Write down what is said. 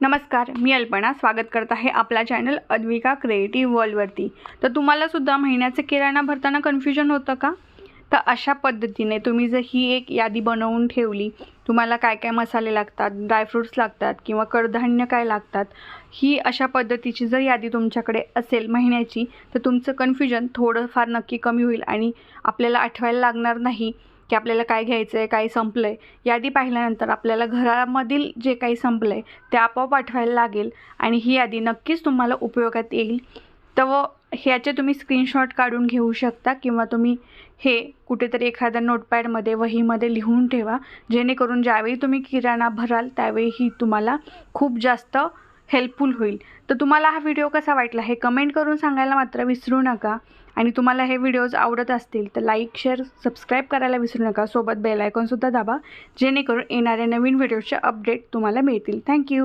नमस्कार, मी अल्पना स्वागत करत आहे आपला चॅनल अद्विका क्रिएटिव्ह वर्ल्डवरती। तर तुम्हाला सुद्धा महिन्याचे किराणा भरताना कन्फ्युजन होतं का? तर अशा पद्धतीने तुम्ही जर ही एक यादी बनवून ठेवली, तुम्हाला काय काय मसाले लागतात, ड्रायफ्रूट्स लागतात किंवा कडधान्य काय लागतात, ही अशा पद्धतीची जर यादी तुमच्याकडे असेल महिन्याची, तर तुमचं कन्फ्युजन थोडंफार नक्की कमी होईल आणि आपल्याला आठवायला लागणार नाही की आपल्याला काय घ्यायचं आहे, काय संपलं आहे। यादी पाहिल्यानंतर आपल्याला घरामधील जे काही संपलं आहे ते आपोआप आठवायला लागेल आणि ही यादी नक्कीच तुम्हाला उपयोगात येईल। तर ह्याचे तुम्ही स्क्रीनशॉट काढून घेऊ शकता किंवा तुम्ही हे कुठेतरी एखाद्या नोटपॅडमध्ये वहीमध्ये लिहून ठेवा, जेणेकरून ज्यावेळी तुम्ही किराणा भराल त्यावेळी ही तुम्हाला खूप जास्त हेल्पफुल होईल। तर तुम्हाला हा व्हिडिओ कसा वाटला हे कमेंट करून सांगायला मात्र विसरू नका आणि तुम्हाला हे व्हिडिओज आवडत असतील तर लाईक, शेअर, सबस्क्राईब करायला विसरू नका। सोबत बेल आयकॉनसुद्धा दाबा, जेणेकरून येणाऱ्या नवीन व्हिडिओचे अपडेट तुम्हाला मिळतील। थँक्यू।